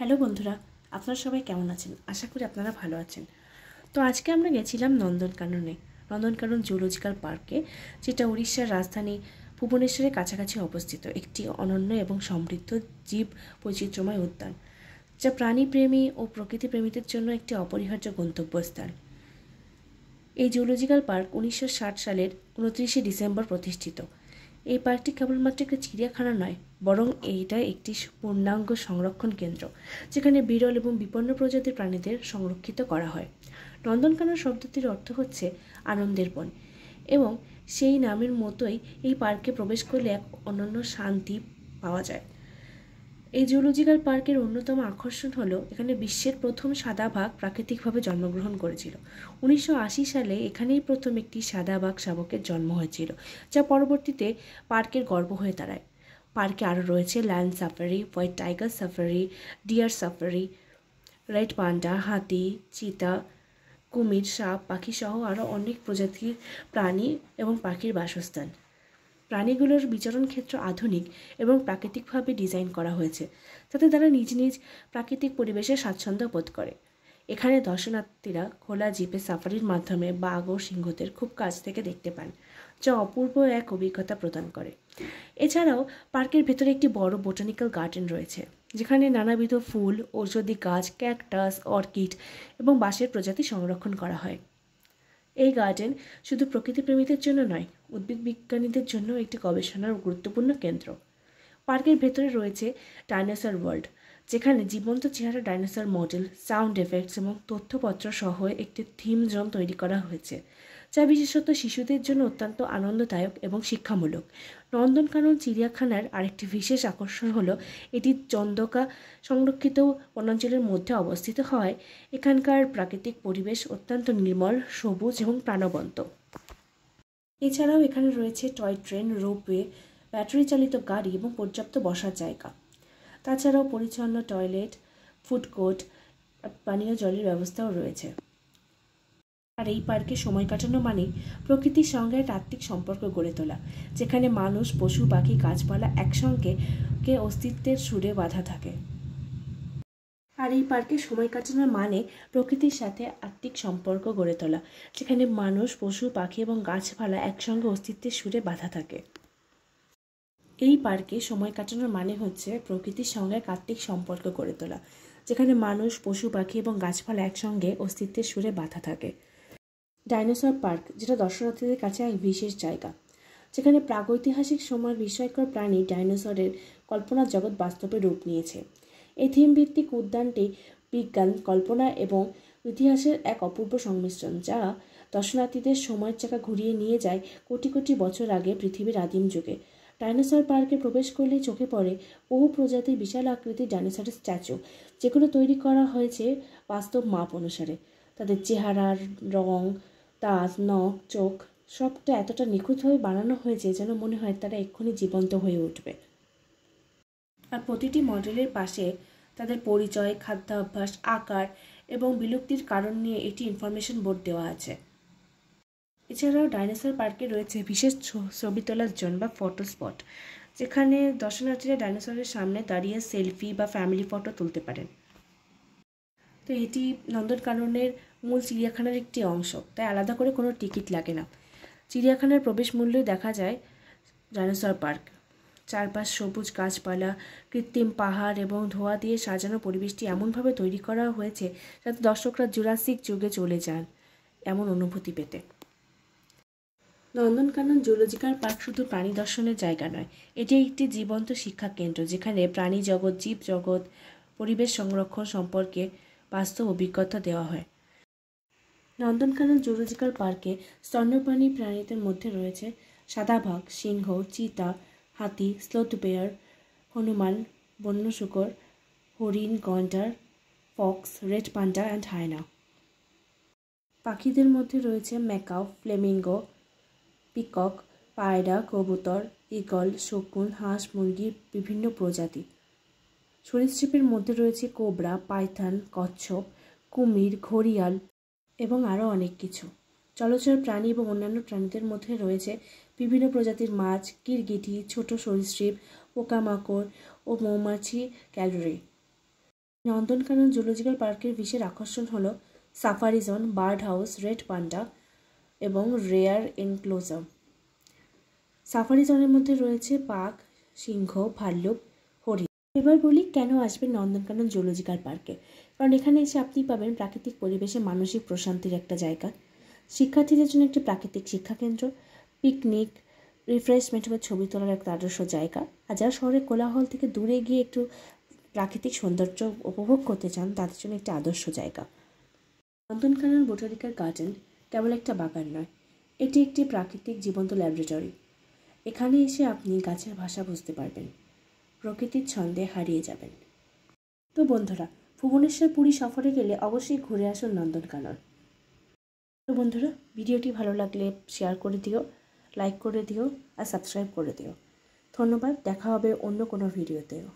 Hello বন্ধুরা, আপনারা সবাই কেমন আছেন? আশা করি আপনারা ভালো আছেন। তো আজকে আমরা গেছিলাম নন্দনকানন জুলজিক্যাল পার্কে, যেটা উড়িষ্যার রাজধানী ভুবনেশ্বরের কাছাকাছি অবস্থিত একটি অনন্য এবং সমৃদ্ধ জীব বৈচিত্র্যময় উদ্যান, যা প্রাণীপ্রেমী ও প্রকৃতিপ্রেমীদের জন্য একটি অপরিহার্য গন্তব্যস্থান। এই জুলজিক্যাল পার্ক 1960 সালের 29শে ডিসেম্বর প্রতিষ্ঠিত। এই পার্কটি কেবলমাত্র একটি চিড়িয়াখানা নয়, বরং এইটা একটি পূর্ণাঙ্গ সংরক্ষণ কেন্দ্র, যেখানে বিরল এবং বিপন্ন প্রজাতির প্রাণীদের সংরক্ষিত করা হয়। নন্দনকানন শব্দটির অর্থ হচ্ছে আনন্দের বন, এবং সেই নামের মতোই এই পার্কে প্রবেশ করলে এক অনন্য শান্তি পাওয়া যায়। এই জুলজিক্যাল পার্কের অন্যতম আকর্ষণ হলো এখানে বিশ্বের প্রথম সাদা বাঘ প্রাকৃতিকভাবে জন্মগ্রহণ করেছিল। 1980 সালে এখানেই প্রথম একটি সাদা বাঘ শাবকের জন্ম হয়েছিল, যা পরবর্তীতে পার্কের গর্ব হয়ে দাঁড়ায়। পার্কে আরও রয়েছে lion safari, white tiger safari, deer safari, red panda, হাতি, চিতা, কুমির, সাপ, পাখি সহ আরও অনেক প্রজাতির প্রাণী এবং পাখির বাসস্থান। প্রাণীগুলোর বিচরণ ক্ষেত্র আধুনিক এবং প্রাকৃতিকভাবে ডিজাইন করা হয়েছে, যাতে তারা নিজ নিজ প্রাকৃতিক পরিবেশে স্বাচ্ছন্দ্য বোধ করে। এখানে দর্শনার্থীরা খোলা জিপে সাফারির মাধ্যমে বাঘ ও সিংহদের খুব কাছ থেকে দেখতে পান, যা অপূর্ব এক অভিজ্ঞতা প্রদান করে। এছাড়াও পার্কের ভেতরে একটি বড় বোটানিক্যাল গার্ডেন রয়েছে, যেখানে নানাবিধ ফুল, ঔষধি গাছ, ক্যাকটাস, অর্কিড এবং বাঁশের প্রজাতি সংরক্ষণ করা হয়। এই গার্ডেন শুধু প্রকৃতিপ্রেমীদের জন্য নয়, উদ্ভিদ বিজ্ঞানীদের জন্য একটি গবেষণার গুরুত্বপূর্ণ কেন্দ্র। পার্কের ভেতরে রয়েছে ডাইনোসর ওয়ার্ল্ড, যেখানে জীবন্ত চেহারা ডাইনোসর মডেল, সাউন্ড এফেক্টস এবং তথ্যপত্র সহ একটি থিম জোন তৈরি করা হয়েছে, যা বিশেষত শিশুদের জন্য অত্যন্ত আনন্দদায়ক এবং শিক্ষামূলক। নন্দনকানন চিড়িয়াখানার আরেকটি বিশেষ আকর্ষণ হলো এটি চন্দকা সংরক্ষিত বনাঞ্চলের মধ্যে অবস্থিত হওয়ায় এখানকার প্রাকৃতিক পরিবেশ অত্যন্ত নির্মল, সবুজ এবং প্রাণবন্ত। এছাড়াও এখানে রয়েছে টয় ট্রেন, রোপওয়ে, ব্যাটারি চালিত গাড়ি এবং পর্যাপ্ত বসার জায়গা। তাছাড়াও পরিচ্ছন্ন টয়লেট, ফুড কোর্ট, পানীয় জলের ব্যবস্থাও রয়েছে। আর এই পার্কে সময় কাটানো মানেই প্রকৃতির সঙ্গে এক আত্মিক সম্পর্ক গড়ে তোলা, যেখানে মানুষ, পশু, পাখি, গাছপালা একসঙ্গে অস্তিত্বের সুরে বাঁধা থাকে। আর এই পার্কে সময় কাটানোর মানে প্রকৃতির সাথে আত্মিক সম্পর্ক গড়ে তোলা, যেখানে মানুষ, পশু, পাখি এবং গাছপালা একসঙ্গে অস্তিত্বের সুরে বাঁধা থাকে। এই পার্কে সময় কাটানোর মানে হচ্ছে প্রকৃতির সঙ্গে এক আত্মিক সম্পর্ক গড়ে তোলা, যেখানে মানুষ, পশু, পাখি এবং গাছপালা একসঙ্গে অস্তিত্বের সুরে বাঁধা থাকে। ডাইনোসর পার্ক, যেটা দর্শনার্থীদের কাছে এক বিশেষ জায়গা, যেখানে প্রাগৈতিহাসিক সময়ের বিস্ময়কর প্রাণী ডাইনোসরের কল্পনার জগৎ বাস্তবে রূপ নিয়েছে। এই থিম ভিত্তিক উদ্যানটি বিজ্ঞান, কল্পনা এবং ইতিহাসের এক অপূর্ব সংমিশ্রণ, যা দর্শনার্থীদের সময়ের চাকা ঘুরিয়ে নিয়ে যায় কোটি কোটি বছর আগে পৃথিবীর আদিম যুগে। ডাইনোসর পার্কে প্রবেশ করলেই চোখে পড়ে বহু প্রজাতির বিশাল আকৃতির ডাইনোসরের স্ট্যাচু, যেগুলো তৈরি করা হয়েছে বাস্তব মাপ অনুসারে। তাদের চেহারার রং, দাঁত, নখ, চোখ সবটা এতটা নিখুঁতভাবে বানানো হয়েছে যেন মনে হয় তারা এক্ষুনি জীবন্ত হয়ে উঠবে। আর প্রতিটি মডেলের পাশে তাদের পরিচয়, খাদ্যাভ্যাস, আকার এবং বিলুপ্তির কারণ নিয়ে একটি ইনফরমেশন বোর্ড দেওয়া আছে। এছাড়াও ডাইনোসর পার্কে রয়েছে বিশেষ ছবি তোলার জোন বা ফটো স্পট, যেখানে দর্শনার্থীরা ডাইনোসরের সামনে দাঁড়িয়ে সেলফি বা ফ্যামিলি ফটো তুলতে পারেন। তো এটি নন্দনকাননের মূল চিড়িয়াখানার একটি অংশ, তাই আলাদা করে কোনো টিকিট লাগে না। চিড়িয়াখানার প্রবেশ মূল্যে দেখা যায় ডাইনোসর পার্ক। চারপাশ সবুজ গাছপালা, কৃত্রিম পাহাড় এবং ধোঁয়া দিয়ে সাজানো পরিবেশটি এমনভাবে তৈরি করা হয়েছে যাতে দর্শকরা জুরাসিক যুগে চলে যান এমন অনুভূতি পেতে। নন্দনকানন জুলজিক্যাল পার্ক শুধু প্রাণী দর্শনের জায়গা নয়, এটি একটি জীবন্ত শিক্ষা কেন্দ্র, যেখানে প্রাণী জগৎ, জীব জগৎ, পরিবেশ সংরক্ষণ সম্পর্কে বাস্তব অভিজ্ঞতা দেওয়া হয়। নন্দনকানন জুলজিক্যাল পার্কে স্তন্যপায়ী প্রাণীদের মধ্যে রয়েছে সাদা বাঘ, সিংহ, চিতা, হাতি, স্লোথ বেয়ার, হনুমান, বন্য শূকর, হরিণ, গন্ডার, ফক্স, রেড পান্ডা অ্যান্ড হায়না। পাখিদের মধ্যে রয়েছে ম্যাকাও, ফ্লেমিঙ্গো, পিকক, পায়রা, কবুতর, ঈগল, শকুন, হাঁস, মুরগির বিভিন্ন প্রজাতি। সরীসৃপের মধ্যে রয়েছে কোবরা, পাইথন, কচ্ছপ, কুমির, ঘড়িয়াল এবং আরও অনেক কিছু। জলচর প্রাণী এবং অন্যান্য প্রাণীদের মধ্যে রয়েছে বিভিন্ন প্রজাতির মাছ, গিরগিটি, ছোট সরীসৃপ, পোকামাকড় ও মৌমাছি, ক্যালরি। নন্দনকানন জুলজিক্যাল পার্কের বিশেষ আকর্ষণ হলো safari zone, bird house, red panda এবং রেয়ার এনক্লোজার। সাফারি জোনের মধ্যে রয়েছে বাঘ, সিংহ, ভাল্লুক, হরিণ। এবার বলি কেন আসবেন নন্দনকানন জুলজিক্যাল পার্কে। কারণ এখানে এসে আপনি পাবেন প্রাকৃতিক পরিবেশে মানসিক প্রশান্তির একটা জায়গা, শিক্ষার্থীদের জন্য একটি প্রাকৃতিক শিক্ষাকেন্দ্র, পিকনিক, রিফ্রেশমেন্ট বা ছবি তোলার একটা আদর্শ জায়গা। আর যারা শহরের কোলাহল থেকে দূরে গিয়ে একটু প্রাকৃতিক সৌন্দর্য উপভোগ করতে চান তাদের জন্য একটি আদর্শ জায়গা। নন্দনকানন বোটানিক্যাল গার্ডেন কেবল একটা বাগান নয়, এটি একটি প্রাকৃতিক জীবন্ত ল্যাবরেটরি। এখানে এসে আপনি গাছের ভাষা বুঝতে পারবেন, প্রকৃতির ছন্দে হারিয়ে যাবেন। তো বন্ধুরা, ভুবনেশ্বর পুরী সফরে গেলে অবশ্যই ঘুরে আসুন নন্দনকানন। তো বন্ধুরা, ভিডিওটি ভালো লাগলে শেয়ার করে দিও, লাইক করে দিও আর সাবস্ক্রাইব করে দিও। ধন্যবাদ, দেখা হবে অন্য কোনো ভিডিওতেও।